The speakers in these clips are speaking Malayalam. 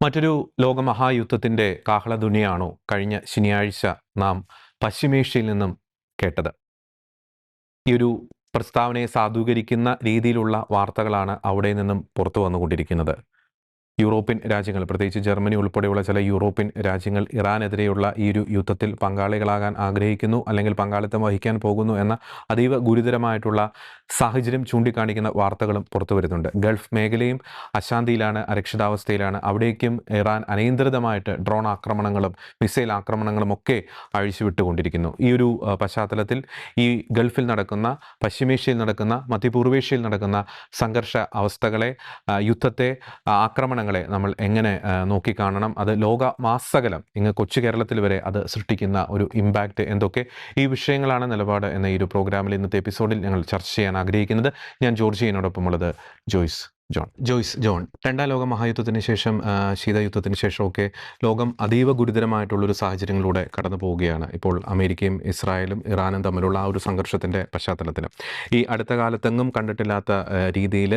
മറ്റൊരു ലോകമഹായുദ്ധത്തിൻ്റെ കാഹളധ്വനിയാണോ കഴിഞ്ഞ ശനിയാഴ്ച നാം പശ്ചിമേഷ്യയിൽ നിന്നും കേട്ടത്? ഈ ഒരു പ്രസ്താവനയെ സാധൂകരിക്കുന്ന രീതിയിലുള്ള വാർത്തകളാണ് അവിടെ നിന്നും പുറത്തു വന്നുകൊണ്ടിരിക്കുന്നത്. യൂറോപ്യൻ രാജ്യങ്ങൾ, പ്രത്യേകിച്ച് ജർമ്മനി ഉൾപ്പെടെയുള്ള ചില യൂറോപ്യൻ രാജ്യങ്ങൾ ഇറാനെതിരെയുള്ള ഈ ഒരു യുദ്ധത്തിൽ പങ്കാളികളാകാൻ ആഗ്രഹിക്കുന്നു, അല്ലെങ്കിൽ പങ്കാളിത്തം വഹിക്കാൻ പോകുന്നു എന്ന അതീവ ഗുരുതരമായിട്ടുള്ള സാഹചര്യം ചൂണ്ടിക്കാണിക്കുന്ന വാർത്തകളും പുറത്തു വരുന്നുണ്ട്. ഗൾഫ് മേഖലയും അശാന്തിയിലാണ്, അരക്ഷിതാവസ്ഥയിലാണ്. അവിടേക്കും ഇറാൻ അനിയന്ത്രിതമായിട്ട് ഡ്രോൺ ആക്രമണങ്ങളും മിസൈൽ ആക്രമണങ്ങളും ഒക്കെ അഴിച്ചുവിട്ടുകൊണ്ടിരിക്കുന്നു. ഈ ഒരു പശ്ചാത്തലത്തിൽ ഈ ഗൾഫിൽ നടക്കുന്ന, പശ്ചിമേഷ്യയിൽ നടക്കുന്ന, മധ്യപൂർവേഷ്യയിൽ നടക്കുന്ന സംഘർഷ അവസ്ഥകളെ, യുദ്ധത്തെ, ആക്രമണങ്ങളെ നമ്മൾ എങ്ങനെ നോക്കിക്കാണണം? അത് ലോകമാസകലം, ഇങ്ങ് കൊച്ചു കേരളത്തിൽ വരെ അത് സൃഷ്ടിക്കുന്ന ഒരു ഇമ്പാക്റ്റ് എന്തൊക്കെ? ഈ വിഷയങ്ങളാണ് നിലപാട് എന്ന ഈ ഒരു പ്രോഗ്രാമിൽ, ഇന്നത്തെ എപ്പിസോഡിൽ ഞങ്ങൾ ചർച്ച ചെയ്യാൻ ആഗ്രഹിക്കുന്നത്. ഞാൻ ജോർജിയനോടൊപ്പമുള്ളത് ജോയ്സ് ജോൺ. രണ്ടാം ലോക മഹായുദ്ധത്തിന് ശേഷം, ശീതയുദ്ധത്തിന് ശേഷമൊക്കെ ലോകം അതീവ ഗുരുതരമായിട്ടുള്ളൊരു സാഹചര്യങ്ങളിലൂടെ കടന്നു പോവുകയാണ്. ഇപ്പോൾ അമേരിക്കയും ഇസ്രായേലും ഇറാനും തമ്മിലുള്ള ആ ഒരു സംഘർഷത്തിൻ്റെ പശ്ചാത്തലത്തിൽ ഈ അടുത്ത കാലത്തെങ്ങും കണ്ടിട്ടില്ലാത്ത രീതിയിൽ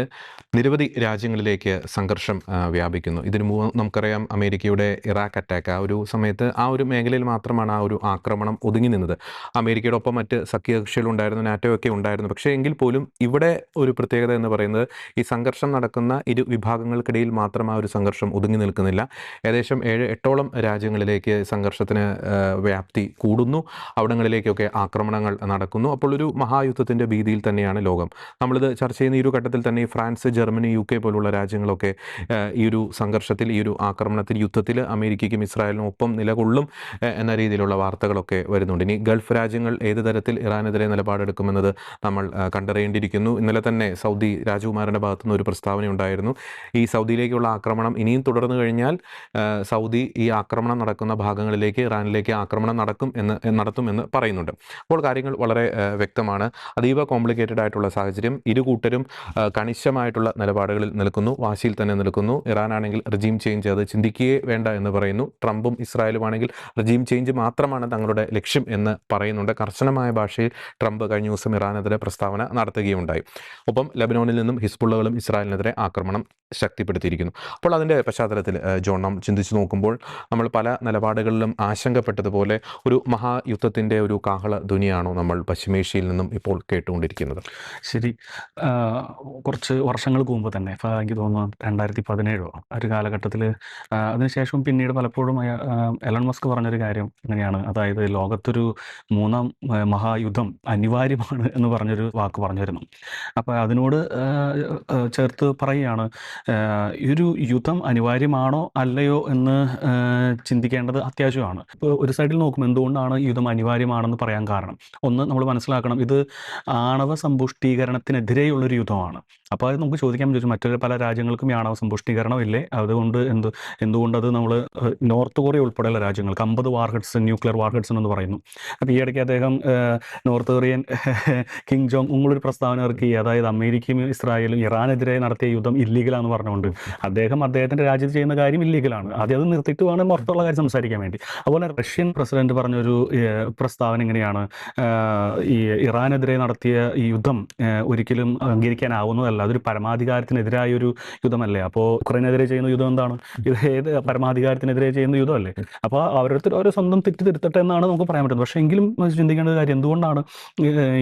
നിരവധി രാജ്യങ്ങളിലേക്ക് സംഘർഷം വ്യാപിക്കുന്നു. ഇതിനു മുമ്പ് നമുക്കറിയാം, അമേരിക്കയുടെ ഇറാഖ് അറ്റാക്ക്, ആ ഒരു സമയത്ത് ആ ഒരു മേഖലയിൽ മാത്രമാണ് ആ ഒരു ആക്രമണം ഒതുങ്ങി നിന്നത്. അമേരിക്കയുടെ ഒപ്പം മറ്റ് സഖ്യകക്ഷികളുണ്ടായിരുന്നു, നാറ്റോയൊക്കെ ഉണ്ടായിരുന്നു. പക്ഷേ എങ്കിൽ പോലും ഇവിടെ ഒരു പ്രത്യേകത എന്ന് പറയുന്നത്, ഈ സംഘർഷം നടക്കുന്ന ഇരു വിഭാഗങ്ങൾക്കിടയിൽ മാത്രം ആ ഒരു സംഘർഷം ഒതുങ്ങി നിൽക്കുന്നില്ല. ഏകദേശം 7-8ഓളം രാജ്യങ്ങളിലേക്ക് സംഘർഷത്തിന് വ്യാപ്തി കൂടുന്നു. അവിടങ്ങളിലേക്കൊക്കെ ആക്രമണങ്ങൾ നടക്കുന്നു. അപ്പോൾ ഒരു മഹായുദ്ധത്തിൻ്റെ ഭീതിയിൽ തന്നെയാണ് ലോകം. നമ്മളിത് ചർച്ച ചെയ്യുന്ന ഈ ഒരു ഘട്ടത്തിൽ തന്നെ ഫ്രാൻസ്, ജർമ്മനി, UK പോലുള്ള രാജ്യങ്ങളൊക്കെ ഈ ഒരു സംഘർഷത്തിൽ, ഈ ഒരു ആക്രമണത്തിൽ, യുദ്ധത്തിൽ അമേരിക്കയ്ക്കും ഇസ്രായേലിനും ഒപ്പം നിലകൊള്ളും എന്ന രീതിയിലുള്ള വാർത്തകളൊക്കെ വരുന്നുണ്ട്. ഇനി ഗൾഫ് രാജ്യങ്ങൾ ഏത് തരത്തിൽ ഇറാനെതിരെ നിലപാടെടുക്കുമെന്നത് നമ്മൾ കണ്ടറിയേണ്ടിയിരിക്കുന്നു. ഇന്നലെ തന്നെ സൗദി രാജകുമാരൻ്റെ ഭാഗത്തുനിന്ന് ഒരു പ്രസ്താവന ഉണ്ടായിരുന്നു. ഈ സൗദിയിലേക്കുള്ള ആക്രമണം ഇനിയും തുടർന്നു കഴിഞ്ഞാൽ സൗദി ഈ ആക്രമണം നടക്കുന്ന ഭാഗങ്ങളിലേക്ക്, ഇറാനിലേക്ക് ആക്രമണം നടത്തുമെന്ന് പറയുന്നുണ്ട്. അപ്പോൾ കാര്യങ്ങൾ വളരെ വ്യക്തമാണ്. അതീവ കോംപ്ലിക്കേറ്റഡ് ആയിട്ടുള്ള സാഹചര്യം. ഇരുകൂട്ടരും കണിശമായിട്ടുള്ള നിലപാടുകളിൽ നിൽക്കുന്നു, വാശിയിൽ തന്നെ നിൽക്കുന്നു. ഇറാനാണെങ്കിൽ റിജീം ചേഞ്ച് അത് ചിന്തിക്കുകയേ വേണ്ട എന്ന് പറയുന്നു. ട്രംപും ഇസ്രായേലുമാണെങ്കിൽ റിജീം ചേഞ്ച് മാത്രമാണ് തങ്ങളുടെ ലക്ഷ്യം എന്ന് പറയുന്നുണ്ട്. കർശനമായ ഭാഷയിൽ ട്രംപ് കഴിഞ്ഞ ദിവസം ഇറാനെതിരെ പ്രസ്താവന നടത്തുകയുണ്ടായി. ഒപ്പം ലബനോനിൽ നിന്നും ഹിസ്ബുള്ളകളും ഇസ്രായേലിനെതിരെ ആക്രമണം ശക്തിപ്പെടുത്തിയിരിക്കുന്നു. അപ്പോൾ അതിൻ്റെ പശ്ചാത്തലത്തിൽ ജോൺ, നാം ചിന്തിച്ചു നോക്കുമ്പോൾ നമ്മൾ പല നിലപാടുകളിലും ആശങ്കപ്പെട്ടതുപോലെ ഒരു മഹായുദ്ധത്തിൻ്റെ ഒരു കാഹള ധ്വനിയാണോ നമ്മൾ പശ്ചിമേഷ്യയിൽ നിന്നും ഇപ്പോൾ കേട്ടുകൊണ്ടിരിക്കുന്നത്? ശരി. കുറച്ച് വർഷങ്ങൾക്ക് മുമ്പ് തന്നെ, ഇപ്പോൾ എനിക്ക് തോന്നുന്നു 2017 ഒരു കാലഘട്ടത്തിൽ, അതിനുശേഷം പിന്നീട് പലപ്പോഴും എലൺ മസ്ക് പറഞ്ഞൊരു കാര്യം ഇങ്ങനെയാണ്. അതായത് ലോകത്തൊരു മൂന്നാം മഹായുദ്ധം അനിവാര്യമാണ് എന്ന് പറഞ്ഞൊരു വാക്ക് പറഞ്ഞിരുന്നു. അപ്പോൾ അതിനോട് ചേർത്ത് പറയുകയാണ്, ഈ ഒരു യുദ്ധം അനിവാര്യമാണോ അല്ലയോ എന്ന് ചിന്തിക്കേണ്ടത് അത്യാവശ്യമാണ്. ഇപ്പോൾ ഒരു സൈഡിൽ നോക്കുമ്പോൾ എന്തുകൊണ്ടാണ് ഈ യുദ്ധം അനിവാര്യമാണെന്ന് പറയാൻ കാരണം, ഒന്ന് നമ്മൾ മനസ്സിലാക്കണം, ഇത് ആണവ സമ്പുഷ്ടീകരണത്തിനെതിരെയുള്ളൊരു യുദ്ധമാണ്. അപ്പോൾ അത് നമുക്ക് ചോദിക്കാൻ പറ്റും, മറ്റൊരു പല രാജ്യങ്ങൾക്കും ഈ ആണവ സമ്പുഷ്ടീകരണം ഇല്ലേ? അതുകൊണ്ട് എന്തുകൊണ്ടത് നമ്മൾ നോർത്ത് കൊറിയ ഉൾപ്പെടെയുള്ള രാജ്യങ്ങൾക്ക് 50 വാർഹെഡ്സ്, ന്യൂക്ലിയർ വാർഹെഡ്സ് എന്ന് പറയുന്നു. അപ്പോൾ ഈ ഇടയ്ക്ക് അദ്ദേഹം നോർത്ത് കൊറിയൻ കിങ് ജോങ് ഉള്ളൊരു പ്രസ്താവന ഇറക്കി. അതായത് അമേരിക്കയും ഇസ്രായേലും ഇറാനെതിരെ നടത്തിയ യുദ്ധം ഇല്ലീഗലാന്ന് പറഞ്ഞുകൊണ്ട് അദ്ദേഹത്തിൻ്റെ രാജ്യത്ത് ചെയ്യുന്ന കാര്യം ഇല്ലീഗലാണ്. ആദ്യം അത് നിർത്തിയിട്ട് വേണം പുറത്തുള്ള കാര്യം സംസാരിക്കാൻ വേണ്ടി. അതുപോലെ റഷ്യൻ പ്രസിഡന്റ് പറഞ്ഞൊരു പ്രസ്താവന ഇങ്ങനെയാണ്, ഈ ഇറാനെതിരെ നടത്തിയ ഈ യുദ്ധം ഒരിക്കലും അംഗീകരിക്കാനാവുന്നതല്ല, അതൊരു പരമാധികാരത്തിനെതിരായൊരു യുദ്ധമല്ലേ? അപ്പോൾ ഉക്രൈനെതിരെ ചെയ്യുന്ന യുദ്ധം എന്താണ്? ഇത് ഏത് പരമാധികാരത്തിനെതിരെ ചെയ്യുന്ന യുദ്ധമല്ലേ? അപ്പോൾ ഓരോരുത്തർ ഓരോ സ്വന്തം തെറ്റ് തിരുത്തട്ടെ എന്നാണ് നമുക്ക് പറയാൻ പറ്റുന്നത്. പക്ഷേ എങ്കിലും ചിന്തിക്കേണ്ട കാര്യം, എന്തുകൊണ്ടാണ്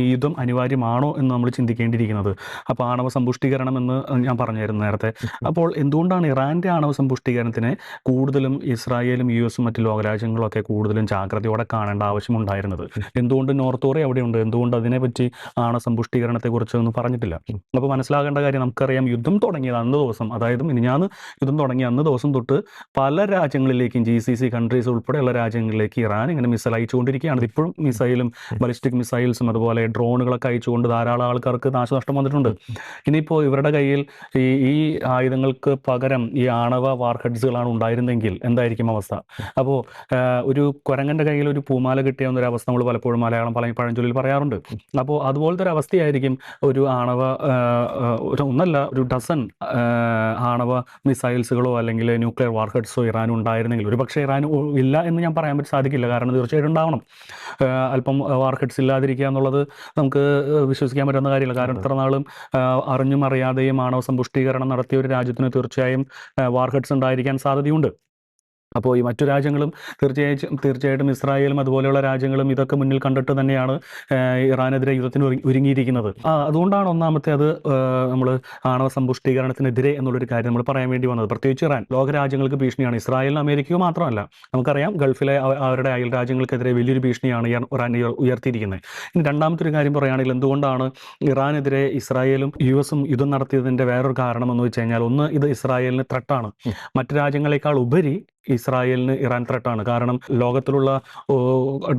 ഈ യുദ്ധം അനിവാര്യമാണോ എന്ന് നമ്മൾ ചിന്തിക്കേണ്ടിയിരിക്കുന്നത്. അപ്പോൾ ആണവ സമ്പുഷ്ടീകരണം എന്ന് ഞാൻ പറഞ്ഞായിരുന്നു നേരത്തെ. അപ്പോൾ എന്തുകൊണ്ടാണ് ഇറാൻ്റെ ആണവ സമ്പുഷ്ടീകരണത്തിനെ കൂടുതലും ഇസ്രായേലും US മറ്റ് ലോകരാജ്യങ്ങളൊക്കെ കൂടുതലും ജാഗ്രതയോടെ കാണേണ്ട ആവശ്യമുണ്ടായിരുന്നത്? എന്തുകൊണ്ട് നോർത്ത് കൊറിയ അവിടെയുണ്ട്? എന്തുകൊണ്ട് അതിനെപ്പറ്റി ആണവ സമ്പുഷ്ടീകരണത്തെക്കുറിച്ച് ഒന്നും പറഞ്ഞിട്ടില്ല? അപ്പോൾ മനസ്സിലാകേണ്ട കാര്യം, നമുക്കറിയാം, യുദ്ധം തുടങ്ങിയത് അന്ന് ദിവസം, അതായത് മിനിഞ്ഞാന്ന് യുദ്ധം തുടങ്ങിയ അന്ന് ദിവസം തൊട്ട് പല രാജ്യങ്ങളിലേക്കും, GCC കൺട്രീസ് ഉൾപ്പെടെയുള്ള രാജ്യങ്ങളിലേക്ക് ഇറാൻ ഇങ്ങനെ മിസൈൽ അയച്ചുകൊണ്ടിരിക്കുകയാണ്. ഇപ്പോഴും മിസൈലും ബലിസ്റ്റിക് മിസൈൽസും അതുപോലെ ഡ്രോണുകളൊക്കെ അയച്ചുകൊണ്ട് ധാരാളം ആൾക്കാർക്ക് നാശനഷ്ടം വന്നിട്ടുണ്ട്. ഇനിയിപ്പോൾ ഇവരുടെ കയ്യിൽ ഈ ആയുധങ്ങൾക്ക് പകരം ഈ ആണവ വാർഹെഡ്സുകളാണ് ഉണ്ടായിരുന്നെങ്കിൽ എന്തായിരിക്കും അവസ്ഥ? അപ്പോൾ ഒരു കുരങ്ങൻ്റെ കയ്യിൽ ഒരു പൂമാല കിട്ടിയ എന്നൊരവസ്ഥ നമ്മൾ പലപ്പോഴും മലയാളം പഴഞ്ചൊല്ലിൽ പറയാറുണ്ട്. അപ്പോൾ അതുപോലത്തെ ഒരു അവസ്ഥയായിരിക്കും ഒരു ഒന്നല്ല, ഒരു ഡസൻ ആണവ മിസൈൽസുകളോ അല്ലെങ്കിൽ ന്യൂക്ലിയർ വാർഹെഡ്സോ ഇറാൻ ഉണ്ടായിരുന്നെങ്കിൽ. ഒരു പക്ഷേ ഇറാൻ ഇല്ല എന്ന് ഞാൻ പറയാൻ സാധിക്കില്ല, കാരണം തീർച്ചയായിട്ടും ഉണ്ടാവണം. അല്പം വാർഹെഡ്സ് ഇല്ലാതിരിക്കുക എന്നുള്ളത് നമുക്ക് വിശ്വസിക്കാൻ പറ്റുന്ന കാര്യമില്ല. കാരണം ഇത്ര നാളും അറിഞ്ഞും അറിയാതെയും ആണവ സമ്പുഷ്ടീകരണം നടത്തി നടത്തിയ ഒരു രാജ്യത്തിന് തീർച്ചയായും വാർഹെഡ്സ് ഉണ്ടായിരിക്കാൻ സാധ്യതയുണ്ട്. അപ്പോൾ ഈ മറ്റു രാജ്യങ്ങളും തീർച്ചയായിട്ടും ഇസ്രായേലും അതുപോലെയുള്ള രാജ്യങ്ങളും ഇതൊക്കെ മുന്നിൽ കണ്ടിട്ട് തന്നെയാണ് ഇറാനെതിരെ യുദ്ധത്തിന് ഒരുങ്ങിയിരിക്കുന്നത്. അതുകൊണ്ടാണ് ഒന്നാമത്തെ അത് നമ്മൾ ആണവ സമ്പുഷ്ടീകരണത്തിനെതിരെ എന്നുള്ളൊരു കാര്യം നമ്മൾ പറയാൻ വേണ്ടി വന്നത്. പ്രത്യേകിച്ച് ഇറാൻ ലോകരാജ്യങ്ങൾക്ക് ഭീഷണിയാണ്. ഇസ്രായേലിനും അമേരിക്കയും മാത്രമല്ല, നമുക്കറിയാം ഗൾഫിലെ അവരുടെ അയൽ രാജ്യങ്ങൾക്കെതിരെ വലിയൊരു ഭീഷണിയാണ് ഇറാൻ ഉയർത്തിയിരിക്കുന്നത്. ഇനി രണ്ടാമത്തെ ഒരു കാര്യം പറയുകയാണെങ്കിൽ എന്തുകൊണ്ടാണ് ഇറാനെതിരെ ഇസ്രായേലും US യുദ്ധം നടത്തിയതിൻ്റെ വേറൊരു കാരണം എന്ന് വെച്ച് കഴിഞ്ഞാൽ, ഒന്ന്, ഇത് ഇസ്രായേലിന് ത്രെട്ടാണ്. മറ്റു രാജ്യങ്ങളെക്കാൾ ഉപരി ഇസ്രായേലിന് ഇറാൻ ത്രെട്ടാണ്. കാരണം ലോകത്തിലുള്ള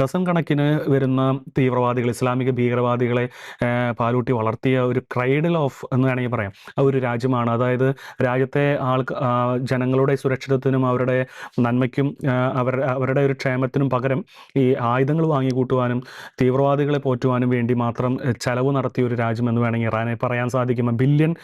ഡസൻ കണക്കിന് വരുന്ന തീവ്രവാദികൾ, ഇസ്ലാമിക ഭീകരവാദികളെ പാലൂട്ടി വളർത്തിയ ഒരു ക്രൈഡൽ ഓഫ് എന്ന് വേണമെങ്കിൽ പറയാം ആ ഒരു രാജ്യമാണ്. അതായത് രാജ്യത്തെ ജനങ്ങളുടെ സുരക്ഷിതത്വത്തിനും അവരുടെ നന്മയ്ക്കും അവരുടെ ഒരു ക്ഷേമത്തിനും പകരം ഈ ആയുധങ്ങൾ വാങ്ങിക്കൂട്ടുവാനും തീവ്രവാദികളെ പോറ്റുവാനും വേണ്ടി മാത്രം ചെലവ് നടത്തിയ ഒരു രാജ്യം എന്ന് വേണമെങ്കിൽ ഇറാനെ പറയാൻ സാധിക്കും. $1 ബില്യൺ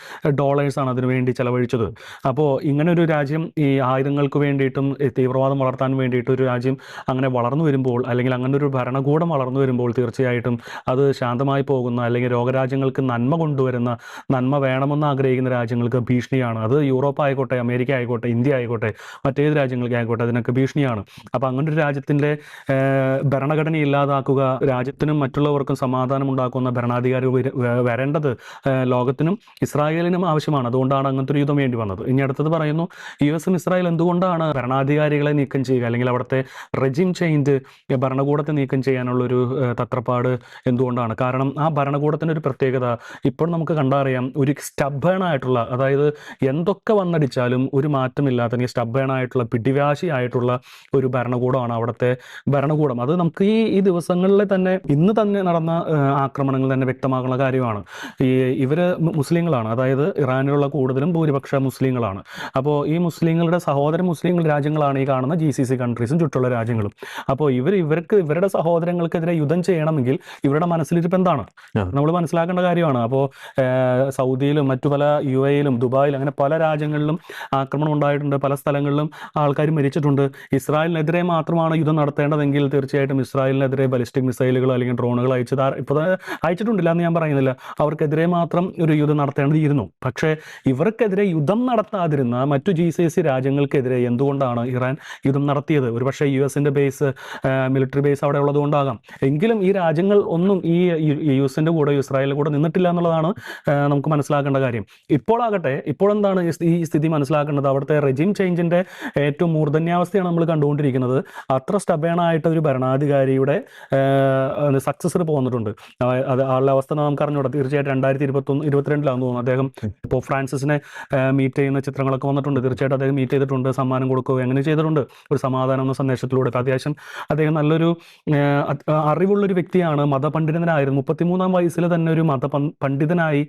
അതിനുവേണ്ടി ചെലവഴിച്ചത്. അപ്പോൾ ഇങ്ങനെ ഒരു രാജ്യം ഈ ആയുധങ്ങൾക്ക് വേണ്ടിയിട്ടും തീവ്രവാദം വളർത്താൻ വേണ്ടിയിട്ട് ഒരു രാജ്യം അങ്ങനെ വളർന്നു വരുമ്പോൾ, അല്ലെങ്കിൽ അങ്ങനെ ഒരു ഭരണകൂടം വളർന്നു വരുമ്പോൾ തീർച്ചയായിട്ടും അത് ശാന്തമായി പോകുന്ന, അല്ലെങ്കിൽ ലോകരാജ്യങ്ങൾക്ക് നന്മ കൊണ്ടുവരുന്ന, നന്മ വേണമെന്ന് ആഗ്രഹിക്കുന്ന രാജ്യങ്ങൾക്ക് ഭീഷണിയാണ്. അത് യൂറോപ്പ് ആയിക്കോട്ടെ, അമേരിക്ക ആയിക്കോട്ടെ, ഇന്ത്യ ആയിക്കോട്ടെ, മറ്റേത് രാജ്യങ്ങൾക്ക് ആയിക്കോട്ടെ, അതിനൊക്കെ ഭീഷണിയാണ്. അപ്പോൾ അങ്ങനെ ഒരു രാജ്യത്തിൻ്റെ ഭരണഘടന ഇല്ലാതാക്കുക, രാജ്യത്തിനും മറ്റുള്ളവർക്കും സമാധാനം ഉണ്ടാക്കുന്ന ഭരണാധികാരി വരേണ്ടത് ലോകത്തിനും ഇസ്രായേലിനും ആവശ്യമാണ്. അതുകൊണ്ടാണ് അങ്ങനത്തെ ഒരു യുദ്ധം വേണ്ടി വന്നത്. ഇനി അടുത്തത് പറയുന്നു, US ഇസ്രായേൽ എന്തുകൊണ്ടാണ് ഭരണാധികാരികളെ നീക്കം ചെയ്യുക, അല്ലെങ്കിൽ അവിടുത്തെ റെജിം ചേഞ്ച്, ഭരണകൂടത്തെ നീക്കം ചെയ്യാനുള്ളൊരു തത്രപ്പാട് എന്തുകൊണ്ടാണ്? കാരണം ആ ഭരണകൂടത്തിൻ്റെ ഒരു പ്രത്യേകത ഇപ്പോൾ നമുക്ക് കണ്ടറിയാം. ഒരു സ്റ്റബേൺ ആയിട്ടുള്ള, അതായത് എന്തൊക്കെ വന്നടിച്ചാലും ഒരു മാറ്റമില്ലാത്ത, അല്ലെങ്കിൽ സ്റ്റബേൺ ആയിട്ടുള്ള, പിടിവാശിയായിട്ടുള്ള ഒരു ഭരണകൂടമാണ് അവിടുത്തെ ഭരണകൂടം. അത് നമുക്ക് ഈ ദിവസങ്ങളിൽ തന്നെ, ഇന്ന് തന്നെ നടന്ന ആക്രമണങ്ങൾ തന്നെ വ്യക്തമാകുന്ന കാര്യമാണ്. ഇവർ മുസ്ലിങ്ങളാണ്, അതായത് ഇറാനിലുള്ള കൂടുതലും ഭൂരിപക്ഷ മുസ്ലിങ്ങളാണ്. അപ്പോൾ ഈ മുസ്ലിങ്ങളുടെ സഹോദര മുസ്ലിം രാജ്യങ്ങളാണ് ഈ കാണുന്ന GCC കൺട്രീസും ചുറ്റുള്ള രാജ്യങ്ങളും. അപ്പോൾ ഇവരുടെ സഹോദരങ്ങൾക്കെതിരെ യുദ്ധം ചെയ്യണമെങ്കിൽ ഇവരുടെ മനസ്സിലിരിപ്പ് എന്താണ് നമ്മൾ മനസ്സിലാക്കേണ്ട കാര്യമാണ്. അപ്പോൾ സൗദിയിലും മറ്റു പല UAE-ലും ദുബായിലും അങ്ങനെ പല രാജ്യങ്ങളിലും ആക്രമണം ഉണ്ടായിട്ടുണ്ട്. പല സ്ഥലങ്ങളിലും ആൾക്കാർ മരിച്ചിട്ടുണ്ട്. ഇസ്രായേലിനെതിരെ മാത്രമാണ് യുദ്ധം നടത്തേണ്ടതെങ്കിൽ തീർച്ചയായിട്ടും ഇസ്രായേലിനെതിരെ ബലിസ്റ്റിക് മിസൈലുകൾ അല്ലെങ്കിൽ ഡ്രോണുകൾ ഇപ്പോൾ അയച്ചിട്ടുണ്ടില്ല എന്ന് ഞാൻ പറയുന്നില്ല. അവർക്കെതിരെ മാത്രം ഒരു യുദ്ധം നടത്തേണ്ടതായിരുന്നു. പക്ഷേ ഇവർക്കെതിരെ യുദ്ധം നടത്താതിരുന്ന മറ്റു GCC രാജ്യങ്ങൾക്കെതിരെ എന്തുകൊണ്ടാണ് ഇറാൻ യുദ്ധം നടത്തിയത്? ഒരുപക്ഷെ US-ന്റെ മിലിറ്ററി ബേസ് അവിടെ ഉള്ളതുകൊണ്ടാകാം. എങ്കിലും ഈ രാജ്യങ്ങൾ ഒന്നും ഈ US-ന്റെ കൂടെ ഇസ്രായേലിന്റെ കൂടെ നിന്നിട്ടില്ല എന്നുള്ളതാണ് നമുക്ക് മനസ്സിലാക്കേണ്ട കാര്യം. ഇപ്പോഴെന്താണ് ഈ സ്ഥിതി മനസ്സിലാക്കേണ്ടത്? അവിടുത്തെ റെജിം ചേഞ്ചിന്റെ ഏറ്റവും മൂർധന്യാവസ്ഥയാണ് നമ്മൾ കണ്ടുകൊണ്ടിരിക്കുന്നത്. അത്ര സ്റ്റബേണായിട്ട് ഒരു ഭരണാധികാരിയുടെ സക്സസർ പോന്നിട്ടുണ്ട്. അത് ആളുടെ അവസ്ഥ നമുക്ക് അറിഞ്ഞൂടാ. തീർച്ചയായിട്ടും 2022-ലാണെന്ന് തോന്നുന്നു അദ്ദേഹം ഇപ്പോൾ ഫ്രാൻസിസിനെ മീറ്റ് ചെയ്യുന്ന ചിത്രങ്ങളൊക്കെ വന്നിട്ടുണ്ട്. തീർച്ചയായിട്ടും അദ്ദേഹം മീറ്റ് ചെയ്തിട്ടുണ്ട്, സമ്മാനം കൊടുക്കുകയോ അങ്ങനെ ചെയ്തിട്ടുണ്ട്, ഒരു സമാധാനം എന്ന സന്ദേശത്തിലൂടെ. അത്യാവശ്യം അദ്ദേഹം നല്ലൊരു അറിവുള്ളൊരു വ്യക്തിയാണ്, മതപണ്ഡിതനായിരുന്നു. 33-ാം വയസ്സിൽ തന്നെ ഒരു മതപണ്ഡിതനായി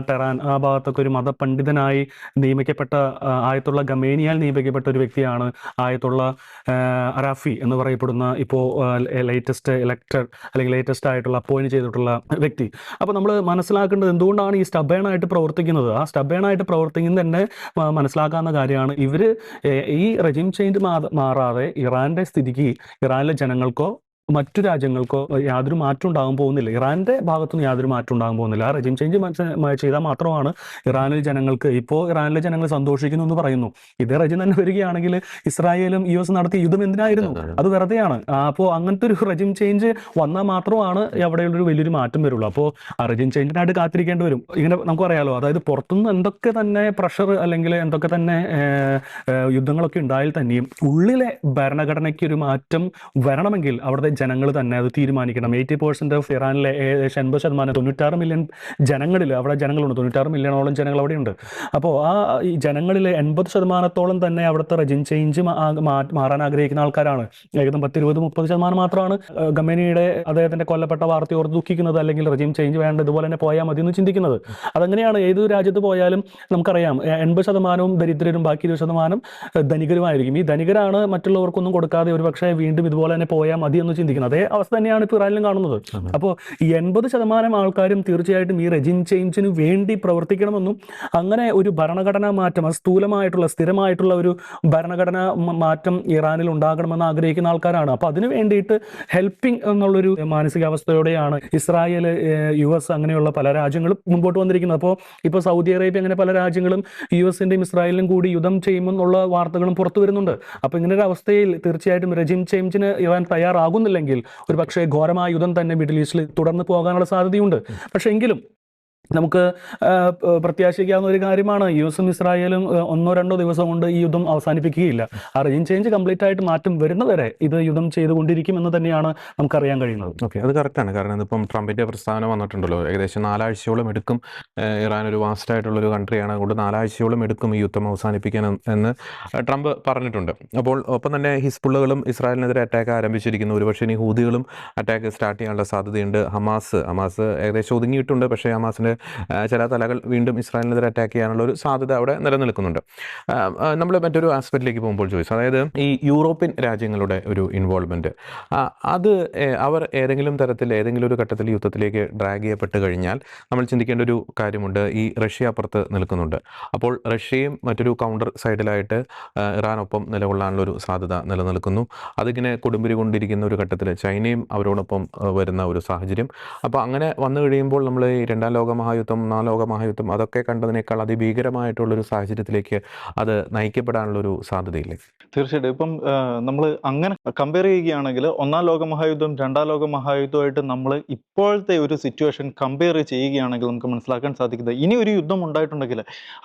ടെറാൻ ആ ഭാഗത്തൊക്കെ ഒരു മതപണ്ഡിതനായി നിയമിക്കപ്പെട്ട ആയത്തുള്ള ഖമേനിയാൽ നിയമിക്കപ്പെട്ട ഒരു വ്യക്തിയാണ് ആയത്തുള്ള അറാഫി എന്ന് പറയപ്പെടുന്ന ഇപ്പോൾ ലേറ്റസ്റ്റ് ഇലക്ടർ അല്ലെങ്കിൽ ലേറ്റസ്റ്റ് ആയിട്ടുള്ള അപ്പോയിന്റ് ചെയ്തിട്ടുള്ള വ്യക്തി. അപ്പോൾ നമ്മൾ മനസ്സിലാക്കേണ്ടത് എന്തുകൊണ്ടാണ് ഈ സ്റ്റബേണായിട്ട് പ്രവർത്തിക്കുന്നത്. ആ സ്റ്റബേണായിട്ട് പ്രവർത്തിക്കുന്നത് തന്നെ മനസ്സിലാക്കാവുന്ന കാര്യമാണ്. ഇവർ ഈ റെജിം ചേഞ്ച് മാറാതെ ഇറാൻ്റെ സ്ഥിതിക്ക് ഇറാനിലെ ജനങ്ങൾക്കോ മറ്റു രാജ്യങ്ങൾക്കോ യാതൊരു മാറ്റം ഉണ്ടാകാൻ പോകുന്നില്ല. ഇറാൻ്റെ ഭാഗത്തുനിന്ന് യാതൊരു മാറ്റം ഉണ്ടാകാൻ പോകുന്നില്ല. ആ റെജിം ചേഞ്ച് ചെയ്താൽ മാത്രമാണ് ഇറാനിലെ ജനങ്ങൾ സന്തോഷിക്കുന്നു എന്ന് പറയുന്നു. ഇതേ റെജിം തന്നെ വരികയാണെങ്കിൽ ഇസ്രായേലും US നടത്തിയ യുദ്ധം എന്തിനായിരുന്നു? അത് വെറുതെയാണ്. അപ്പോൾ അങ്ങനത്തെ ഒരു റെജിം ചേഞ്ച് വന്നാൽ മാത്രമാണ് അവിടെയുള്ളൊരു വലിയൊരു മാറ്റം വരുള്ളൂ. അപ്പോൾ ആ റെജിം ചേഞ്ചിനായിട്ട് കാത്തിരിക്കേണ്ടി വരും. ഇങ്ങനെ നമുക്കറിയാലോ, അതായത് പുറത്തുനിന്ന് എന്തൊക്കെ തന്നെ പ്രഷർ അല്ലെങ്കിൽ എന്തൊക്കെ തന്നെ യുദ്ധങ്ങളൊക്കെ ഉണ്ടായാൽ തന്നെയും ഉള്ളിലെ ഭരണഘടനയ്ക്ക് ഒരു മാറ്റം വരണമെങ്കിൽ അവിടുത്തെ ജനങ്ങൾ തന്നെ അത് തീരുമാനിക്കണം. 80% ഓഫ് ഇറാനിലെ ഏകദേശം 80%, 96 മില്യൺ ജനങ്ങളിൽ അവിടെ ജനങ്ങളുണ്ട്. 96 മില്യണോളം ജനങ്ങൾ അവിടെയുണ്ട്. അപ്പോൾ ഈ ജനങ്ങളിൽ 80% തന്നെ അവിടുത്തെ റെജിം ചേഞ്ച് മാറാൻ ആഗ്രഹിക്കുന്ന ആൾക്കാരാണ്. ഏകദേശം 10-20-30% മാത്രമാണ് ഖമേനിയുടെ അദ്ദേഹത്തിന്റെ കൊല്ലപ്പെട്ട വാർത്ത ഓർത്ത് ദുഃഖിക്കുന്നത്, അല്ലെങ്കിൽ റെജിം ചേഞ്ച് വേണ്ട, ഇതുപോലെ തന്നെ പോയാൽ മതി എന്ന് ചിന്തിക്കുന്നത്. അതെങ്ങനെയാണ്? ഏത് രാജ്യത്ത് പോയാലും നമുക്കറിയാം 80% ദരിദ്രരും ബാക്കി 20% ധനികരുമായിരിക്കും. ഈ ധനികരാണ് മറ്റുള്ളവർക്കൊന്നും കൊടുക്കാതെ ഒരു പക്ഷേ വീണ്ടും ഇതുപോലെ തന്നെ പോയാൽ മതി എന്ന് ചിന്തിക്കുന്നത്. അതേ അവസ്ഥ തന്നെയാണ് ഇപ്പോൾ ഇറാനിലും കാണുന്നത്. അപ്പോൾ ഈ 80% ആൾക്കാരും തീർച്ചയായിട്ടും ഈ റെജിം ചേഞ്ചിന് വേണ്ടി പ്രവർത്തിക്കണമെന്നും അങ്ങനെ ഒരു ഭരണഘടനാ മാറ്റം, സ്ഥൂലമായിട്ടുള്ള സ്ഥിരമായിട്ടുള്ള ഒരു ഭരണഘടനാ മാറ്റം ഇറാനിൽ ഉണ്ടാകണമെന്ന് ആഗ്രഹിക്കുന്ന ആൾക്കാരാണ്. അപ്പോൾ അതിന് വേണ്ടിയിട്ട് ഹെൽപ്പിംഗ് എന്നുള്ളൊരു മാനസികാവസ്ഥയോടെയാണ് ഇസ്രായേൽ, US അങ്ങനെയുള്ള പല രാജ്യങ്ങളും മുമ്പോട്ട് വന്നിരിക്കുന്നത്. അപ്പോൾ ഇപ്പോൾ സൗദി അറേബ്യ അങ്ങനെ പല രാജ്യങ്ങളും US-ന്റെയും ഇസ്രായേലിനും കൂടി യുദ്ധം ചെയ്യുമെന്നുള്ള വാർത്തകളും പുറത്തു വരുന്നുണ്ട്. അപ്പോൾ ഇങ്ങനെ ഒരു അവസ്ഥയിൽ തീർച്ചയായിട്ടും റെജിം ചേഞ്ചിന് ഇറാൻ തയ്യാറാകുന്നില്ലെങ്കിൽ ഒരു പക്ഷേ ഘോരമായ യുദ്ധം തന്നെ മിഡിൽ ഈസ്റ്റിൽ തുടർന്ന് പോകാനുള്ള സാധ്യതയുണ്ട്. പക്ഷേ എങ്കിലും നമുക്ക് പ്രത്യാശിക്കാവുന്ന ഒരു കാര്യമാണ്, US-ഉം ഇസ്രായേലും 1-2 ദിവസം കൊണ്ട് ഈ യുദ്ധം അവസാനിപ്പിക്കുകയില്ല. ആ റെജിം ചേഞ്ച് കംപ്ലീറ്റ് ആയിട്ട് മാറ്റം വരുന്നവരെ ഇത് യുദ്ധം ചെയ്തുകൊണ്ടിരിക്കുമെന്ന് തന്നെയാണ് നമുക്കറിയാൻ കഴിയുന്നത്. ഓക്കെ, അത് കറക്റ്റാണ്. കാരണം ഇതിപ്പം ട്രംപിൻ്റെ പ്രസ്താവന വന്നിട്ടുണ്ടല്ലോ, ഏകദേശം 4 ആഴ്ചയോളം എടുക്കും. ഇറാൻ ഒരു വാസ്റ്റ് ആയിട്ടുള്ളൊരു കൺട്രിയാണ്, അതുകൊണ്ട് 4 ആഴ്ചയോളം എടുക്കും ഈ യുദ്ധം അവസാനിപ്പിക്കാൻ എന്ന് ട്രംപ് പറഞ്ഞിട്ടുണ്ട്. അപ്പോൾ ഒപ്പം തന്നെ ഹിസ്ബുള്ളകളും ഇസ്രായേലിനെതിരെ അറ്റാക്ക് ആരംഭിച്ചിരിക്കുന്നു. ഒരുപക്ഷെ ഇനി ഹൂതികളും അറ്റാക്ക് സ്റ്റാർട്ട് ചെയ്യാനുള്ള സാധ്യതയുണ്ട്. ഹമാസ് ഏകദേശം ഒതുങ്ങിയിട്ടുണ്ട്. പക്ഷേ ഹമാസിൻ്റെ ചില തലകൾ വീണ്ടും ഇസ്രായേലിനെതിരെ അറ്റാക്ക് ചെയ്യാനുള്ള ഒരു സാധ്യത അവിടെ നിലനിൽക്കുന്നുണ്ട്. നമ്മൾ മറ്റൊരു ആസ്പെക്റ്റിലേക്ക് പോകുമ്പോൾ ചോദിച്ചു, അതായത് ഈ യൂറോപ്യൻ രാജ്യങ്ങളുടെ ഒരു ഇൻവോൾവ്മെൻറ്റ്, അത് അവർ ഏതെങ്കിലും തരത്തിൽ ഏതെങ്കിലും ഒരു ഘട്ടത്തിൽ യുദ്ധത്തിലേക്ക് ഡ്രാഗ് ചെയ്യപ്പെട്ട് കഴിഞ്ഞാൽ നമ്മൾ ചിന്തിക്കേണ്ട ഒരു കാര്യമുണ്ട്. ഈ റഷ്യ അപ്പുറത്ത് നിൽക്കുന്നുണ്ട്. അപ്പോൾ റഷ്യയും മറ്റൊരു കൗണ്ടർ സൈഡിലായിട്ട് ഇറാനൊപ്പം നിലകൊള്ളാനുള്ളൊരു സാധ്യത നിലനിൽക്കുന്നു. അതിങ്ങനെ കൊടുമ്പിരി കൊണ്ടിരിക്കുന്ന ഒരു ഘട്ടത്തിൽ ചൈനയും അവരോടൊപ്പം വരുന്ന ഒരു സാഹചര്യം. അപ്പോൾ അങ്ങനെ വന്നു കഴിയുമ്പോൾ നമ്മൾ ഈ 2ാം ലോകമഹായുദ്ധം, 4ാം ലോകമഹായുദ്ധം അതൊക്കെ കണ്ടതിനേക്കാൾ അതിഭീകരമായിട്ടുള്ളൊരു സാഹചര്യത്തിലേക്ക് അത് നയിക്കപ്പെടാനുള്ളൊരു സാധ്യതയില്ലേ? തീർച്ചയായിട്ടും. ഇപ്പം നമ്മൾ അങ്ങനെ കമ്പയർ ചെയ്യുകയാണെങ്കിൽ 1ാം ലോകമഹായുദ്ധം 2ാം ലോകമഹായുദ്ധമായിട്ട് നമ്മൾ ഇപ്പോഴത്തെ ഒരു സിറ്റുവേഷൻ കമ്പയർ ചെയ്യുകയാണെങ്കിൽ നമുക്ക് മനസ്സിലാക്കാൻ സാധിക്കുന്നത്, ഇനി ഒരു യുദ്ധം ഉണ്ടായിട്ടുണ്ടെങ്കിൽ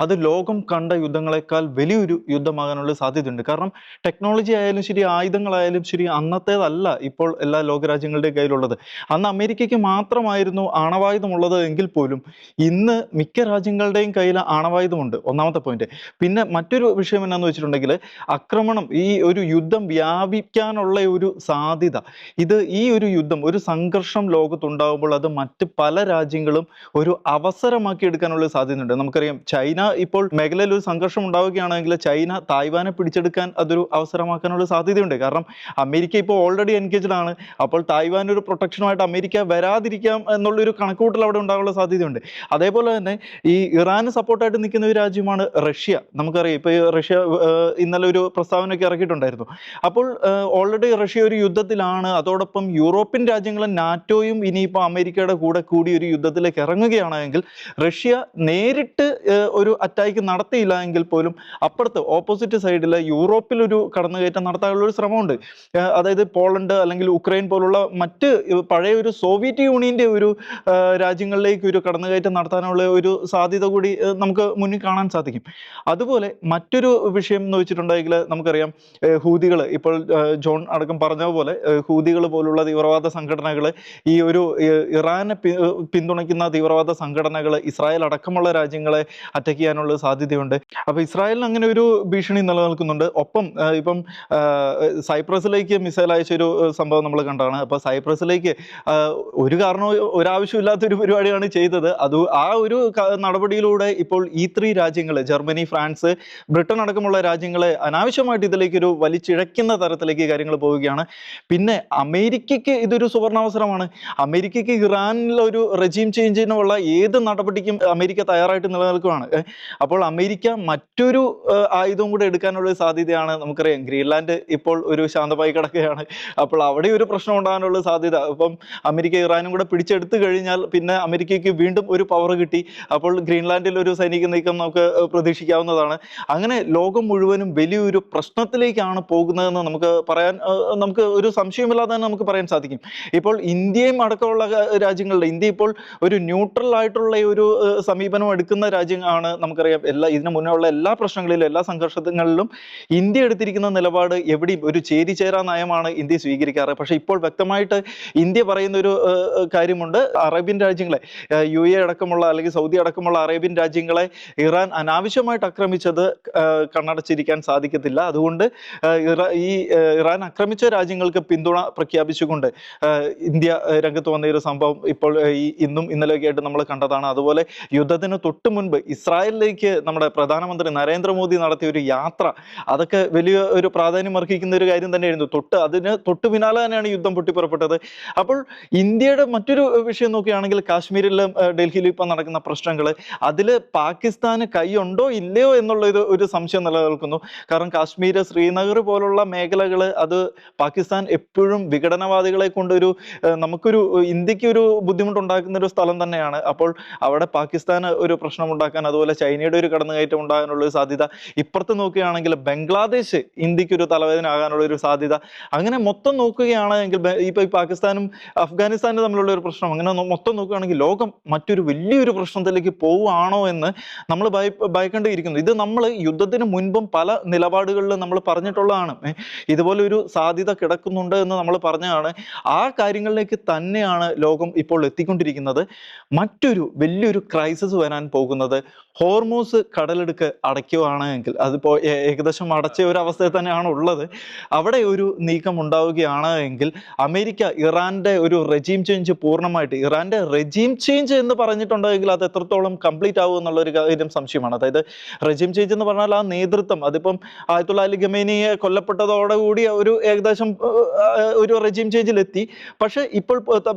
അത് ലോകം കണ്ട യുദ്ധങ്ങളെക്കാൾ വലിയൊരു യുദ്ധമാകാനുള്ള സാധ്യതയുണ്ട്. കാരണം ടെക്നോളജി ആയാലും ശരി, ആയുധങ്ങളായാലും ശരി, അന്നത്തേതല്ല ഇപ്പോൾ എല്ലാ ലോകരാജ്യങ്ങളുടെയും കയ്യിലുള്ളത്. അന്ന് അമേരിക്കയ്ക്ക് മാത്രമായിരുന്നു ആണവായുധമുള്ളത് എങ്കിൽ പോലും ഇന്ന് മിക്ക രാജ്യങ്ങളുടെയും കയ്യിൽ ആണവായുധമുണ്ട്. ഒന്നാമത്തെ പോയിന്റ്. പിന്നെ മറ്റൊരു വിഷയം എന്നാന്ന് വെച്ചിട്ടുണ്ടെങ്കിൽ, ആക്രമണം, ഈ ഒരു യുദ്ധം വ്യാപിക്കാനുള്ള ഒരു സാധ്യത, ഈ ഒരു യുദ്ധം, ഒരു സംഘർഷം ലോകത്തുണ്ടാകുമ്പോൾ അത് മറ്റ് പല രാജ്യങ്ങളും ഒരു അവസരമാക്കി എടുക്കാനുള്ള സാധ്യതയുണ്ട്. നമുക്കറിയാം, ചൈന ഇപ്പോൾ മേഖലയിൽ ഒരു സംഘർഷം ഉണ്ടാവുകയാണെങ്കിൽ ചൈന തായ്വാനെ പിടിച്ചെടുക്കാൻ അതൊരു അവസരമാക്കാനുള്ള സാധ്യതയുണ്ട്. കാരണം അമേരിക്ക ഇപ്പോൾ ഓൾറെഡി എൻഗേജ്ഡ് ആണ്. അപ്പോൾ തായ്വാൻ ഒരു പ്രൊട്ടക്ഷനുമായിട്ട് അമേരിക്ക വരാതിരിക്കാം എന്നുള്ളൊരു കണക്കുകൂട്ടൽ അവിടെ ഉണ്ടാകാനുള്ള സാധ്യതയുണ്ട്. അതേപോലെ തന്നെ ഈ ഇറാന് സപ്പോർട്ടായിട്ട് നിൽക്കുന്ന ഒരു രാജ്യമാണ് റഷ്യ. നമുക്കറിയാം, ഇപ്പോൾ റഷ്യ ഇന്നലെ ഒരു പ്രസ്താവനയൊക്കെ ഇറക്കിയിട്ടുണ്ടായിരുന്നു. അപ്പോൾ ഓൾറെഡി റഷ്യ ഒരു യുദ്ധത്തിലാണ്. അതോടൊപ്പം യൂറോപ്യൻ രാജ്യങ്ങളും നാറ്റോയും ഇനിയിപ്പോൾ അമേരിക്കയുടെ കൂടെ കൂടി ഒരു യുദ്ധത്തിലേക്ക് ഇറങ്ങുകയാണെങ്കിൽ റഷ്യ നേരിട്ട് ഒരു അറ്റാക്ക് നടത്തിയില്ല എങ്കിൽ പോലും അപ്പുറത്ത് ഓപ്പോസിറ്റ് സൈഡിൽ യൂറോപ്പിൽ ഒരു കടന്നുകയറ്റം നടത്താനുള്ള ഒരു ശ്രമമുണ്ട്. അതായത് പോളണ്ട് അല്ലെങ്കിൽ ഉക്രൈൻ പോലുള്ള മറ്റ് പഴയ ഒരു സോവിയറ്റ് യൂണിയൻ്റെ ഒരു രാജ്യങ്ങളിലേക്ക് ഒരു കടന്നുകയറ്റം നടത്താനുള്ള ഒരു സാധ്യത കൂടി നമുക്ക് മുന്നിൽ കാണാൻ സാധിക്കും. അതുപോലെ മറ്റൊരു വിഷയം എന്ന് വെച്ചിട്ടുണ്ടെങ്കിൽ നമുക്കറിയാം, ഹൂതികൾ ഇപ്പോൾ ജോൺ അടക്കം പറഞ്ഞ പോലെ ഹൂതികൾ പോലുള്ള തീവ്രവാദ സംഘടനകൾ, ഈ ഒരു ഇറാനെ പിന്തുണയ്ക്കുന്ന തീവ്രവാദ സംഘടനകൾ ഇസ്രായേൽ അടക്കമുള്ള രാജ്യങ്ങളെ അറ്റാക്ക് ചെയ്യാനുള്ള സാധ്യതയുണ്ട്. അപ്പോൾ ഇസ്രായേലിന് അങ്ങനെ ഒരു ഭീഷണി നിലനിൽക്കുന്നുണ്ട്. ഒപ്പം ഇപ്പം സൈപ്രസിലേക്ക് മിസൈൽ അയച്ചൊരു സംഭവം നമ്മൾ കണ്ടാണ്. അപ്പോൾ സൈപ്രസിലേക്ക് ഒരു കാരണവും ഒരാവശ്യമില്ലാത്തൊരു പരിപാടിയാണ് ചെയ്തത്. ആ ഒരു നടപടിയിലൂടെ ഇപ്പോൾ ഈ 3 രാജ്യങ്ങൾ, ജർമ്മനി, ഫ്രാൻസ്, ബ്രിട്ടൻ അടക്കമുള്ള രാജ്യങ്ങളെ അനാവശ്യമായിട്ട് ഇതിലേക്കൊരു വലിച്ചിഴയ്ക്കുന്ന തരത്തിലേക്ക് കാര്യങ്ങൾ പോവുകയാണ്. പിന്നെ അമേരിക്കയ്ക്ക് ഇതൊരു സുവർണാവസരമാണ്. അമേരിക്കയ്ക്ക് ഇറാനിലൊരു റെജീം ചേഞ്ചിനുള്ള ഏത് നടപടിക്കും അമേരിക്ക തയ്യാറായിട്ട് നിലനിൽക്കുകയാണ്. അപ്പോൾ അമേരിക്ക മറ്റൊരു ആയുധം കൂടെ എടുക്കാനുള്ള സാധ്യതയാണ്. നമുക്കറിയാം, ഗ്രീൻലാൻഡ് ഇപ്പോൾ ഒരു ശാന്തമായി കിടക്കുകയാണ്. അപ്പോൾ അവിടെ ഒരു പ്രശ്നം ഉണ്ടാകാനുള്ള സാധ്യത, ഇപ്പം അമേരിക്ക ഇറാനും കൂടെ പിടിച്ചെടുത്തു കഴിഞ്ഞാൽ പിന്നെ അമേരിക്കയ്ക്ക് വീണ്ടും ഒരു പവർ കിട്ടി. അപ്പോൾ ഗ്രീൻലാൻഡിൽ ഒരു സൈനിക നീക്കം നമുക്ക് പ്രതീക്ഷിക്കാവുന്നതാണ്. അങ്ങനെ ലോകം മുഴുവനും വലിയൊരു പ്രശ്നത്തിലേക്കാണ് പോകുന്നതെന്ന് നമുക്ക് ഒരു സംശയമില്ലാതെ തന്നെ നമുക്ക് പറയാൻ സാധിക്കും. ഇപ്പോൾ ഇന്ത്യയും അടക്കമുള്ള രാജ്യങ്ങളുടെ, ഇന്ത്യ ഇപ്പോൾ ഒരു ന്യൂട്രൽ ആയിട്ടുള്ള ഒരു സമീപനം എടുക്കുന്ന രാജ്യമാണ്. നമുക്കറിയാം, ഇതിനു മുന്നേ ഉള്ള എല്ലാ പ്രശ്നങ്ങളിലും, എല്ലാ സംഘർഷങ്ങളിലും ഇന്ത്യ എടുത്തിരിക്കുന്ന നിലപാട് എവിടെയും ഒരു ചേരിചേരാ നയമാണ് ഇന്ത്യ സ്വീകരിക്കാറ്. പക്ഷേ ഇപ്പോൾ വ്യക്തമായിട്ട് ഇന്ത്യ പറയുന്ന ഒരു കാര്യമുണ്ട്, അറേബ്യൻ രാജ്യങ്ങളെ, UAE അടക്കമുള്ള അല്ലെങ്കിൽ സൗദി അടക്കമുള്ള അറേബ്യൻ രാജ്യങ്ങളെ ഇറാൻ അനാവശ്യമായിട്ട് ആക്രമിച്ചത് കണ്ണടച്ചിരിക്കാൻ സാധിക്കത്തില്ല. അതുകൊണ്ട് ഇറാൻ ആക്രമിച്ച രാജ്യങ്ങൾക്ക് പിന്തുണ പ്രഖ്യാപിച്ചുകൊണ്ട് ഇന്ത്യ രംഗത്ത് വന്ന ഒരു സംഭവം ഇപ്പോൾ ഇന്നും ഇന്നലെയൊക്കെ ആയിട്ട് നമ്മൾ കണ്ടതാണ്. അതുപോലെ യുദ്ധത്തിന് തൊട്ട് മുൻപ് ഇസ്രായേലിലേക്ക് നമ്മുടെ പ്രധാനമന്ത്രി നരേന്ദ്രമോദി നടത്തിയ ഒരു യാത്ര, അതൊക്കെ വലിയ ഒരു പ്രാധാന്യം അർഹിക്കുന്ന ഒരു കാര്യം തന്നെയായിരുന്നു. അതിന് തൊട്ട് പിന്നാലെ തന്നെയാണ് യുദ്ധം പൊട്ടിപ്പുറപ്പെട്ടത്. അപ്പോൾ ഇന്ത്യയുടെ മറ്റൊരു വിഷയം നോക്കുകയാണെങ്കിൽ കാശ്മീരിലും ഡൽഹിയിലും ഇപ്പം നടക്കുന്ന പ്രശ്നങ്ങൾ, അതിൽ പാകിസ്ഥാന് കൈയുണ്ടോ ഇല്ലയോ എന്നുള്ള ഒരു സംശയം നിലനിൽക്കുന്നു. കാരണം കാശ്മീർ, ശ്രീനഗർ പോലുള്ള മേഖലകൾ അത് പാകിസ്ഥാൻ എപ്പോഴും വിഘടനവാദികളെ കൊണ്ടൊരു നമുക്കൊരു ഇന്ത്യക്ക് ഒരു ബുദ്ധിമുട്ടുണ്ടാക്കുന്ന ഒരു സ്ഥലം തന്നെയാണ്. അപ്പോൾ അവിടെ പാകിസ്ഥാന് ഒരു പ്രശ്നം ഉണ്ടാക്കാൻ, അതുപോലെ ചൈനയുടെ ഒരു കടന്നുകയറ്റം ഉണ്ടാകാനുള്ള ഒരു സാധ്യത, ഇപ്പുറത്ത് നോക്കുകയാണെങ്കിൽ ബംഗ്ലാദേശ് ഇന്ത്യക്ക് ഒരു തലവേദന ആകാനുള്ള ഒരു സാധ്യത, അങ്ങനെ മൊത്തം നോക്കുകയാണെങ്കിൽ ഇപ്പൊ പാകിസ്ഥാനും അഫ്ഗാനിസ്ഥാനും തമ്മിലുള്ള ഒരു പ്രശ്നം, അങ്ങനെ മൊത്തം നോക്കുകയാണെങ്കിൽ ലോകം മറ്റൊരു വലിയൊരു പ്രശ്നത്തിലേക്ക് പോവുകയാണോ എന്ന് നമ്മൾ ഭയക്കേണ്ടിയിരിക്കുന്നു. ഇത് നമ്മൾ യുദ്ധത്തിന് മുൻപും പല നിലപാടുകളിലും നമ്മൾ പറഞ്ഞിട്ടുള്ളതാണ്. ഇതുപോലെ ഒരു സാധ്യത കിടക്കുന്നുണ്ട് എന്ന് നമ്മൾ പറഞ്ഞതാണ്. ആ കാര്യങ്ങളിലേക്ക് തന്നെയാണ് ലോകം ഇപ്പോൾ എത്തിക്കൊണ്ടിരിക്കുന്നത്. മറ്റൊരു വലിയൊരു ക്രൈസിസ് വരാൻ പോകുന്നത് ഹോർമൂസ് കടലിടുക്ക് അടയ്ക്കുകയാണെങ്കിൽ, അതിപ്പോൾ ഏകദേശം അടച്ച ഒരു അവസ്ഥയിൽ തന്നെയാണ് ഉള്ളത്. അവിടെ ഒരു നീക്കം ഉണ്ടാവുകയാണ് എങ്കിൽ അമേരിക്ക ഇറാന്റെ ഒരു റെജീം ചേഞ്ച് പൂർണ്ണമായിട്ട്, ഇറാന്റെ റെജീം ചേഞ്ച് എന്ന് പറഞ്ഞിട്ടുണ്ടെങ്കിൽ അത് എത്രത്തോളം കംപ്ലീറ്റ് ആവും എന്നുള്ള ഒരു കാര്യം സംശയമാണ്. അതായത് റെജീം ചേഞ്ച് എന്ന് പറഞ്ഞാൽ ആ നേതൃത്വം, അതിപ്പം ആയത്തുള്ള അലി ഖമേനിയെ കൊല്ലപ്പെട്ടതോടുകൂടി ഒരു ഏകദേശം ഒരു റെജീം ചേഞ്ചിലെത്തി. പക്ഷേ ഇപ്പോൾ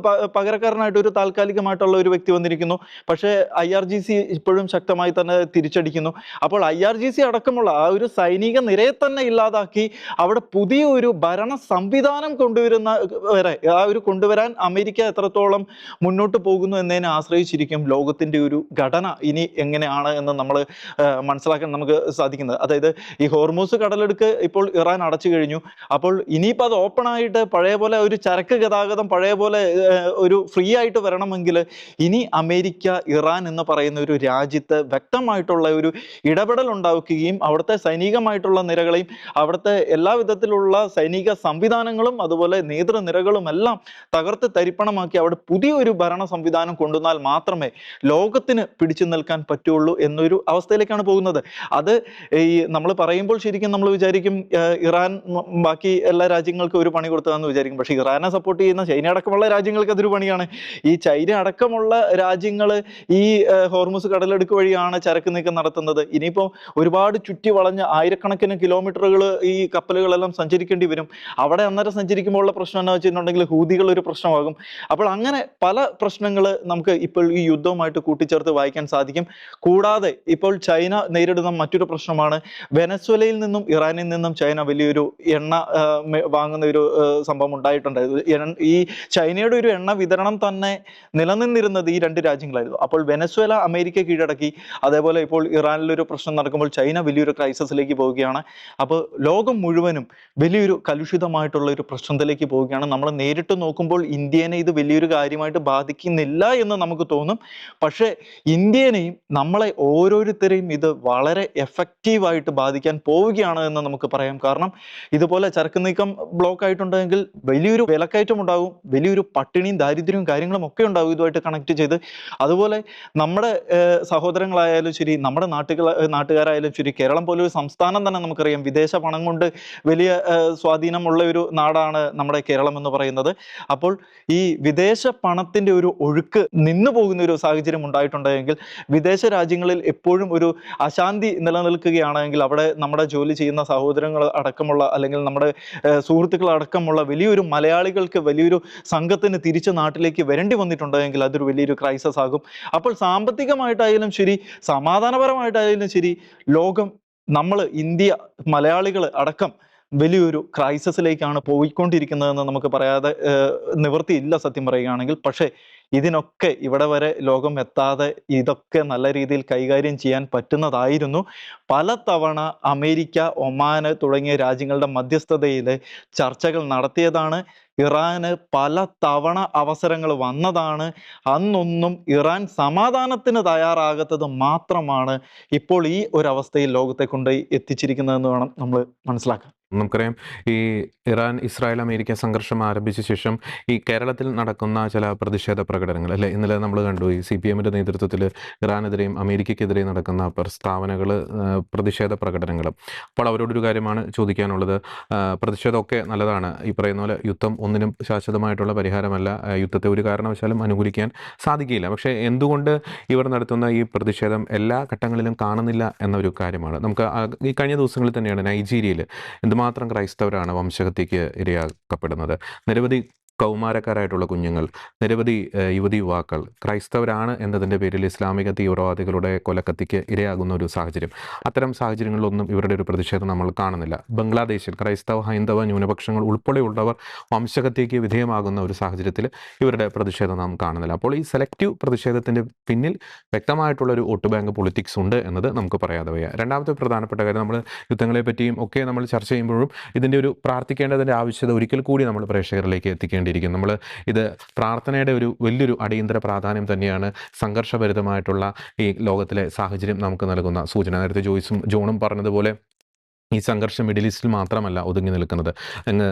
പകരക്കാരനായിട്ട് ഒരു താൽക്കാലികമായിട്ടുള്ള ഒരു വ്യക്തി വന്നിരിക്കുന്നു. പക്ഷേ IRGC ഇപ്പോഴും ശക്തമായി തന്നെ തിരിച്ചടിക്കുന്നു. അപ്പോൾ IRGC അടക്കമുള്ള ആ ഒരു സൈനിക നിരയെ തന്നെ ഇല്ലാതാക്കി അവിടെ പുതിയ ഒരു ഭരണ സംവിധാനം കൊണ്ടുവരാൻ അമേരിക്ക എത്രത്തോളം മുന്നോട്ട് പോകുന്നു എന്നതിനെ ആശ്രയിച്ചിരിക്കും ലോകത്തിന്റെ ഒരു ഘടന ഇനി എങ്ങനെയാണ് എന്ന് നമ്മൾ മനസ്സിലാക്കാൻ നമുക്ക് സാധിക്കുന്നത്. അതായത് ഈ ഹോർമൂസ് കടലെടുക്ക് ഇപ്പോൾ ഇറാൻ അടച്ചു കഴിഞ്ഞു. അപ്പോൾ ഇനിയിപ്പോൾ അത് ഓപ്പൺ ആയിട്ട് പഴയ പോലെ ഒരു ചരക്ക് ഗതാഗതം പഴയ പോലെ ഒരു ഫ്രീ ആയിട്ട് വരണമെങ്കിൽ ഇനി അമേരിക്ക ഇറാൻ എന്ന് പറയുന്ന ഒരു രാജ്യത്ത് വ്യക്തമായിട്ടുള്ള ഒരു ഇടപെടൽ ഉണ്ടാക്കുകയും അവിടുത്തെ സൈനികമായിട്ടുള്ള നിരകളെയും അവിടുത്തെ എല്ലാ വിധത്തിലുള്ള സൈനിക സംവിധാനങ്ങളും അതുപോലെ നേതൃനിരകളും എല്ലാം തകർത്ത് തരിപ്പണമാക്കി അവിടെ പുതിയൊരു ഭരണ സംവിധാനം കൊണ്ടുവന്നാൽ മാത്രമേ ലോകത്തിന് പിടിച്ചു നിൽക്കാൻ പറ്റുള്ളൂ എന്നൊരു അവസ്ഥയിലേക്കാണ് പോകുന്നത്. അത് ഈ നമ്മൾ പറയുമ്പോൾ ശരിക്കും നമ്മൾ വിചാരിക്കും ഇറാൻ ബാക്കി എല്ലാ രാജ്യങ്ങൾക്കും ഒരു പണി കൊടുത്തതെന്ന് വിചാരിക്കും. പക്ഷേ ഇറാനെ സപ്പോർട്ട് ചെയ്യുന്ന ചൈന അടക്കമുള്ള രാജ്യങ്ങൾക്ക് അതൊരു പണിയാണ്. ഈ ചൈന അടക്കമുള്ള രാജ്യങ്ങൾ ഈ ഹോർമുസ് കടലെടുക്ക് വഴിയാണ് ചരക്ക് നീക്കം നടത്തുന്നത്. ഇനിയിപ്പോൾ ഒരുപാട് ചുറ്റി വളഞ്ഞ് ആയിരക്കണക്കിന് കിലോമീറ്ററുകൾ ഈ കപ്പലുകളെല്ലാം സഞ്ചരിക്കേണ്ടി വരും. അവിടെ അന്നേരം സഞ്ചരിക്കുമ്പോൾ ഉള്ള പ്രശ്നം എന്ന് വെച്ചിട്ടുണ്ടെങ്കിൽ ഹൂതികൾ ഒരു പ്രശ്നമാകും. അപ്പോൾ അങ്ങനെ പല പ്രശ്നങ്ങൾ നമുക്ക് ഇപ്പോൾ ഈ യുദ്ധവുമായിട്ട് കൂട്ടിച്ചേർത്ത് വായിക്കാൻ സാധിക്കും. കൂടാതെ ഇപ്പോൾ ചൈന നേരിടുന്ന മറ്റൊരു പ്രശ്നമാണ് വെനസ്വേലയിൽ നിന്നും ഇറാനിൽ നിന്നും ചൈന വലിയൊരു എണ്ണ വാങ്ങുന്ന ഒരു സംഭവം ഉണ്ടായിട്ടുണ്ടായിരുന്നു. ഈ ചൈനയുടെ ഒരു എണ്ണ വിതരണം തന്നെ നിലനിന്നിരുന്നത് ഈ രണ്ട് രാജ്യങ്ങളായിരുന്നു. അപ്പോൾ വെനസ്വേല അമേരിക്ക കീഴടക്കി. അതേപോലെ ഇപ്പോൾ ഇറാനിലൊരു പ്രശ്നം നടക്കുമ്പോൾ ചൈന വലിയൊരു ക്രൈസിസിലേക്ക് പോവുകയാണ്. അപ്പോൾ ലോകം മുഴുവനും വലിയൊരു കലുഷിതമായിട്ടുള്ള ഒരു പ്രശ്നത്തിലേക്ക് പോവുകയാണ്. നമ്മൾ നേരിട്ട് നോക്കുമ്പോൾ ഇന്ത്യനെ ഇത് വലിയൊരു കാര്യമായിട്ട് ബാധിക്കുന്നില്ല എന്ന് നമുക്ക് തോന്നും. പക്ഷേ ഇന്ത്യനെയും നമ്മളെ ഓരോരുത്തരെയും ഇത് വളരെ എഫക്റ്റീവായിട്ട് ബാധിക്കാൻ പോവുകയാണ് എന്ന് നമുക്ക് പറയാം. കാരണം ഇതുപോലെ ചരക്ക് നീക്കം ബ്ലോക്ക് ആയിട്ടുണ്ടെങ്കിൽ വലിയൊരു വിലക്കയറ്റം ഉണ്ടാകും, വലിയൊരു പട്ടിണിയും ദാരിദ്ര്യവും കാര്യങ്ങളും ഒക്കെ ഉണ്ടാകും ഇതുമായിട്ട് കണക്ട് ചെയ്ത്. അതുപോലെ നമ്മുടെ സഹോദരങ്ങളായാലും ശരി, നമ്മുടെ നാട്ടുകാരായാലും ശരി, കേരളം പോലൊരു സംസ്ഥാനം തന്നെ നമുക്കറിയാം വിദേശ പണം കൊണ്ട് വലിയ സ്വാധീനമുള്ള ഒരു നാടാണ് നമ്മുടെ കേരളം എന്ന് പറയുന്നത്. അപ്പോൾ ഈ വിദേശ പണത്തിന്റെ ഒരു ഒഴുക്ക് നിന്നു പോകുന്ന ഒരു സാഹചര്യം ഉണ്ടായിട്ടുണ്ടെങ്കിൽ, വിദേശ രാജ്യങ്ങളിൽ എപ്പോഴും ഒരു അശാന്തി നിലനിൽക്കുകയാണെങ്കിൽ അവിടെ നമ്മുടെ ജോലി ചെയ്യുന്ന സഹോദരങ്ങൾ അടക്കമുള്ള അല്ലെങ്കിൽ നമ്മുടെ സുഹൃത്തുക്കൾ അടക്കമുള്ള വലിയൊരു മലയാളികൾക്ക് വലിയൊരു സംഘത്തിന് തിരിച്ച് നാട്ടിലേക്ക് വരേണ്ടി വന്നിട്ടുണ്ടെങ്കിൽ അതൊരു വലിയൊരു ക്രൈസിസ് ആകും. അപ്പോൾ സാമ്പത്തികമായിട്ടായാലും ശരി, സമാധാനപരമായിട്ടായാലും ശരി, ലോകം, നമ്മൾ ഇന്ത്യ, മലയാളികൾ അടക്കം വലിയൊരു ക്രൈസിസിലേക്കാണ് പോയിക്കൊണ്ടിരിക്കുന്നതെന്ന് നമുക്ക് പറയാതെ നിവൃത്തിയില്ല സത്യം പറയുകയാണെങ്കിൽ. പക്ഷേ ഇതിനൊക്കെ ഇവിടെ വരെ ലോകം എത്താതെ ഇതൊക്കെ നല്ല രീതിയിൽ കൈകാര്യം ചെയ്യാൻ പറ്റുന്നതായിരുന്നു. പലതവണ അമേരിക്ക, ഒമാന് തുടങ്ങിയ രാജ്യങ്ങളുടെ മധ്യസ്ഥതയിൽ ചർച്ചകൾ നടത്തിയതാണ്. ഇറാന് പല തവണ അവസരങ്ങൾ വന്നതാണ്. അന്നൊന്നും ഇറാൻ സമാധാനത്തിന് തയ്യാറാകാത്തത് മാത്രമാണ് ഇപ്പോൾ ഈ ഒരവസ്ഥയിൽ ലോകത്തെ കൊണ്ടുപോയി എത്തിച്ചിരിക്കുന്നതെന്ന് വേണം നമ്മൾ മനസ്സിലാക്കാൻ. നമുക്കറിയാം, ഈ ഇറാൻ ഇസ്രായേൽ അമേരിക്ക സംഘർഷം ആരംഭിച്ച ശേഷം ഈ കേരളത്തിൽ നടക്കുന്ന ചില പ്രതിഷേധ പ്രകടനങ്ങൾ അല്ലേ? ഇന്നലെ നമ്മൾ കണ്ടു ഈ CPM-ന്റെ നേതൃത്വത്തിൽ ഇറാനെതിരെയും അമേരിക്കയ്ക്കെതിരെയും നടക്കുന്ന പ്രസ്താവനകൾ, പ്രതിഷേധ പ്രകടനങ്ങൾ. അപ്പോൾ അവരോടൊരു കാര്യമാണ് ചോദിക്കാനുള്ളത്. പ്രതിഷേധമൊക്കെ നല്ലതാണ്. ഈ പറയുന്ന പോലെ യുദ്ധം ഒന്നിനും ശാശ്വതമായിട്ടുള്ള പരിഹാരമല്ല. യുദ്ധത്തെ ഒരു കാരണവശാലും അനുകൂലിക്കാൻ സാധിക്കില്ല. പക്ഷേ എന്തുകൊണ്ട് ഇവർ നടത്തുന്ന ഈ പ്രതിഷേധം എല്ലാ ഘട്ടങ്ങളിലും കാണുന്നില്ല എന്നൊരു കാര്യമാണ്. നമുക്ക് ഈ കഴിഞ്ഞ ദിവസങ്ങളിൽ തന്നെയാണ് നൈജീരിയയിൽ എന്തുമാത്രം ക്രൈസ്തവരാണ് വംശഹത്യയ്ക്ക് ഇരയാക്കപ്പെടുന്നത്. നിരവധി കൗമാരക്കാരായിട്ടുള്ള കുഞ്ഞുങ്ങൾ, നിരവധി യുവതി യുവാക്കൾ ക്രൈസ്തവരാണ് എന്നതിൻ്റെ പേരിൽ ഇസ്ലാമിക തീവ്രവാദികളുടെ കൊലക്കത്തിക്ക് ഇരയാകുന്ന ഒരു സാഹചര്യം. അത്തരം സാഹചര്യങ്ങളിലൊന്നും ഇവരുടെ ഒരു പ്രതിഷേധം നമ്മൾ കാണുന്നില്ല. ബംഗ്ലാദേശിൽ ക്രൈസ്തവ ഹൈന്ദവ ന്യൂനപക്ഷങ്ങൾ ഉൾപ്പെടെയുള്ളവർ വംശഹത്യയ്ക്ക് വിധേയമാകുന്ന ഒരു സാഹചര്യത്തിൽ ഇവരുടെ പ്രതിഷേധം നാം കാണുന്നില്ല. അപ്പോൾ ഈ സെലക്റ്റീവ് പ്രതിഷേധത്തിൻ്റെ പിന്നിൽ വ്യക്തമായിട്ടുള്ളൊരു വോട്ട് ബാങ്ക് പൊളിറ്റിക്സ് ഉണ്ട് എന്നത് നമുക്ക് പറയാതെ വയ്യ. രണ്ടാമത്തെ പ്രധാനപ്പെട്ട കാര്യം, നമ്മൾ യുദ്ധങ്ങളെ പറ്റിയും ഒക്കെ നമ്മൾ ചർച്ച ചെയ്യുമ്പോഴും ഇതിൻ്റെ ഒരു പ്രാർത്ഥിക്കേണ്ടതിൻ്റെ ആവശ്യകത ഒരിക്കൽ കൂടി നമ്മൾ പ്രേക്ഷകരിലേക്ക് എത്തിക്കേണ്ടിയിരിക്കും. നമ്മൾ ഇത് പ്രാർത്ഥനയുടെ ഒരു വലിയൊരു അടിയന്തര പ്രാധാന്യം തന്നെയാണ് സംഘർഷഭരിതമായിട്ടുള്ള ഈ ലോകത്തിലെ സാഹചര്യം നമുക്ക് നൽകുന്ന സൂചന. നേരത്തെ ജോണും പറഞ്ഞതുപോലെ ഈ സംഘർഷം മിഡിൽ ഈസ്റ്റിൽ മാത്രമല്ല ഒതുങ്ങി നിൽക്കുന്നത്. അങ്ങ്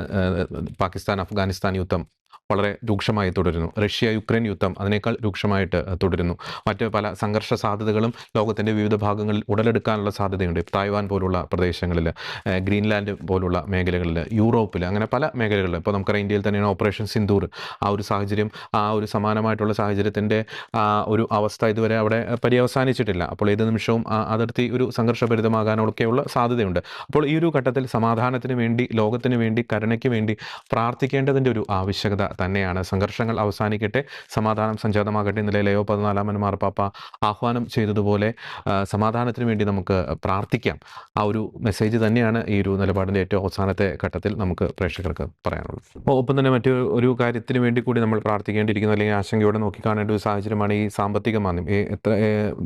പാകിസ്ഥാൻ അഫ്ഗാനിസ്ഥാൻ യുദ്ധം വളരെ രൂക്ഷമായി തുടരുന്നു. റഷ്യ യുക്രൈൻ യുദ്ധം അതിനേക്കാൾ രൂക്ഷമായിട്ട് തുടരുന്നു. മറ്റ് പല സംഘർഷ സാധ്യതകളും ലോകത്തിൻ്റെ വിവിധ ഭാഗങ്ങളിൽ ഉടലെടുക്കാനുള്ള സാധ്യതയുണ്ട്. തായ്വാൻ പോലുള്ള പ്രദേശങ്ങളിൽ, ഗ്രീൻലാൻഡ് പോലുള്ള മേഖലകളിൽ, യൂറോപ്പിൽ, അങ്ങനെ പല മേഖലകളിൽ. ഇപ്പോൾ നമുക്കറിയാം ഇന്ത്യയിൽ തന്നെയാണ് ഓപ്പറേഷൻ സിന്ദൂർ. ആ ഒരു സാഹചര്യം, ആ ഒരു സമാനമായിട്ടുള്ള സാഹചര്യത്തിൻ്റെ ഒരു അവസ്ഥ ഇതുവരെ അവിടെ പര്യവസാനിച്ചിട്ടില്ല. അപ്പോൾ ഏത് നിമിഷവും അതിർത്തി ഒരു സംഘർഷഭരിതമാകാനൊക്കെയുള്ള സാധ്യതയുണ്ട്. അപ്പോൾ ഈ ഒരു ഘട്ടത്തിൽ സമാധാനത്തിന് വേണ്ടി, ലോകത്തിന് വേണ്ടി, കരുണയ്ക്ക് വേണ്ടി പ്രാർത്ഥിക്കേണ്ടതിൻ്റെ ഒരു ആവശ്യകത തന്നെയാണ്. സംഘർഷങ്ങൾ അവസാനിക്കട്ടെ, സമാധാനം സംജാതമാകട്ടെ. ഇന്നലെ ലയോ 14 മാർപ്പാപ്പ ആഹ്വാനം ചെയ്തതുപോലെ സമാധാനത്തിന് വേണ്ടി നമുക്ക് പ്രാർത്ഥിക്കാം. ആ ഒരു മെസ്സേജ് തന്നെയാണ് ഈ ഒരു നിലപാടിൻ്റെ ഏറ്റവും അവസാനത്തെ ഘട്ടത്തിൽ നമുക്ക് പ്രേക്ഷകർക്ക് പറയാനുള്ളത്. ഒപ്പം തന്നെ മറ്റൊരു കാര്യത്തിന് വേണ്ടി കൂടി നമ്മൾ പ്രാർത്ഥിക്കേണ്ടിയിരിക്കുന്ന, അല്ലെങ്കിൽ ആശങ്കയോടെ നോക്കിക്കാണേണ്ട ഒരു സാഹചര്യമാണ് ഈ സാമ്പത്തിക മാന്ദ്യം.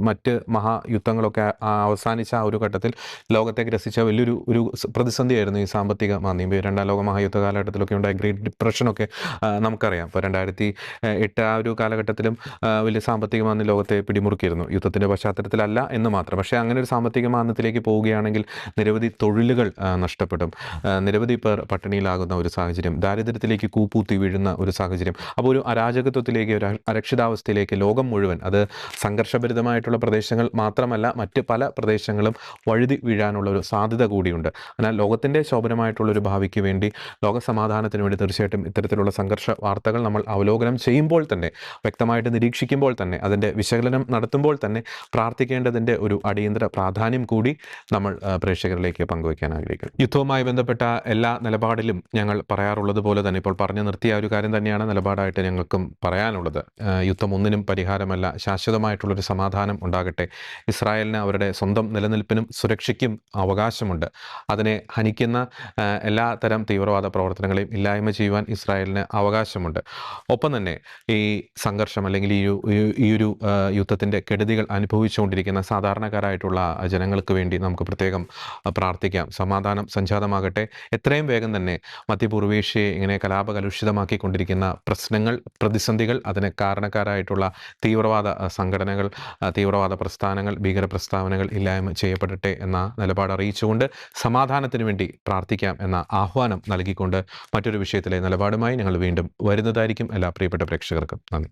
മറ്റ് മഹായുദ്ധങ്ങളൊക്കെ അവസാനിച്ച ആ ഒരു ഘട്ടത്തിൽ ലോകത്തെ ഗ്രസിച്ച വലിയൊരു പ്രതിസന്ധിയായിരുന്നു ഈ സാമ്പത്തിക മാന്ദ്യം. രണ്ടാം ലോക മഹായുദ്ധ കാലഘട്ടത്തിലൊക്കെ ഉണ്ടായ ഗ്രേറ്റ് ഡിപ്രഷനൊക്കെ നമുക്കറിയാം. ഇപ്പോൾ 2008 ആ ഒരു കാലഘട്ടത്തിലും വലിയ സാമ്പത്തിക മാന്ദ്യം ലോകത്തെ പിടിമുറുക്കിയിരുന്നു. യുദ്ധത്തിൻ്റെ പശ്ചാത്തലത്തിലല്ല എന്ന് മാത്രം. പക്ഷേ അങ്ങനെ ഒരു സാമ്പത്തിക മാന്ദ്യത്തിലേക്ക് പോവുകയാണെങ്കിൽ നിരവധി തൊഴിലുകൾ നഷ്ടപ്പെടും. നിരവധി പേർ പട്ടിണിയിലാകുന്ന ഒരു സാഹചര്യം, ദാരിദ്ര്യത്തിലേക്ക് കൂപ്പൂത്തി വീഴുന്ന ഒരു സാഹചര്യം. അപ്പോൾ ഒരു അരാജകത്വത്തിലേക്ക്, ഒരു അരക്ഷിതാവസ്ഥയിലേക്ക് ലോകം മുഴുവൻ, അത് സംഘർഷഭരിതമായിട്ടുള്ള പ്രദേശങ്ങൾ മാത്രമല്ല മറ്റ് പല പ്രദേശങ്ങളും വഴുതി വീഴാനുള്ള ഒരു സാധ്യത കൂടിയുണ്ട്. എന്നാൽ ലോകത്തിൻ്റെ ശോഭനമായിട്ടുള്ളൊരു ഭാവിക്ക് വേണ്ടി, ലോക സമാധാനത്തിന് വേണ്ടി തീർച്ചയായിട്ടും ഇത്തരത്തിലുള്ള സംഘർഷ വാർത്തകൾ നമ്മൾ അവലോകനം ചെയ്യുമ്പോൾ തന്നെ, വ്യക്തമായിട്ട് നിരീക്ഷിക്കുമ്പോൾ തന്നെ, അതിൻ്റെ വിശകലനം നടത്തുമ്പോൾ തന്നെ പ്രാർത്ഥിക്കേണ്ടതിൻ്റെ ഒരു അടിയന്തര പ്രാധാന്യം കൂടി നമ്മൾ പ്രേക്ഷകരിലേക്ക് പങ്കുവയ്ക്കാൻ ആഗ്രഹിക്കുന്നു. യുദ്ധവുമായി ബന്ധപ്പെട്ട എല്ലാ നിലപാടിലും ഞങ്ങൾ പറയാറുള്ളത് പോലെ തന്നെ ഇപ്പോൾ പറഞ്ഞു നിർത്തിയ ഒരു കാര്യം തന്നെയാണ് നിലപാടായിട്ട് ഞങ്ങൾക്കും പറയാനുള്ളത്. യുദ്ധം ഒന്നിനും പരിഹാരമല്ല. ശാശ്വതമായിട്ടുള്ളൊരു സമാധാനം ഉണ്ടാകട്ടെ. ഇസ്രായേലിന് അവരുടെ സ്വന്തം നിലനിൽപ്പിനും സുരക്ഷയ്ക്കും അവകാശമുണ്ട്. അതിനെ ഹനിക്കുന്ന എല്ലാ തരം തീവ്രവാദ പ്രവർത്തനങ്ങളെയും ഇല്ലായ്മ ചെയ്യുവാൻ ഇസ്രായേലിന് അവകാശമുണ്ട്. ഒപ്പം തന്നെ ഈ സംഘർഷം, അല്ലെങ്കിൽ ഈ ഒരു യുദ്ധത്തിൻ്റെ കെടുതികൾ അനുഭവിച്ചുകൊണ്ടിരിക്കുന്ന സാധാരണക്കാരായിട്ടുള്ള ജനങ്ങൾക്ക് വേണ്ടി നമുക്ക് പ്രത്യേകം പ്രാർത്ഥിക്കാം. സമാധാനം സംജാതമാകട്ടെ. എത്രയും വേഗം തന്നെ മധ്യപൂർവേഷ്യയെ ഇങ്ങനെ കലാപകലുഷിതമാക്കിക്കൊണ്ടിരിക്കുന്ന പ്രശ്നങ്ങൾ, പ്രതിസന്ധികൾ, അതിന് കാരണക്കാരായിട്ടുള്ള തീവ്രവാദ സംഘടനകൾ, തീവ്രവാദ പ്രസ്ഥാനങ്ങൾ, ഭീകര പ്രസ്താവനകൾ ഇല്ലായ്മ ചെയ്യപ്പെടട്ടെ എന്ന നിലപാട് അറിയിച്ചുകൊണ്ട് സമാധാനത്തിന് വേണ്ടി പ്രാർത്ഥിക്കാം എന്ന ആഹ്വാനം നൽകിക്കൊണ്ട് മറ്റൊരു വിഷയത്തിലെ നിലപാടുമായി ഞങ്ങൾ വീണ്ടും വരുന്നതായിരിക്കും. എല്ലാ പ്രിയപ്പെട്ട പ്രേക്ഷകർക്കും നന്ദി.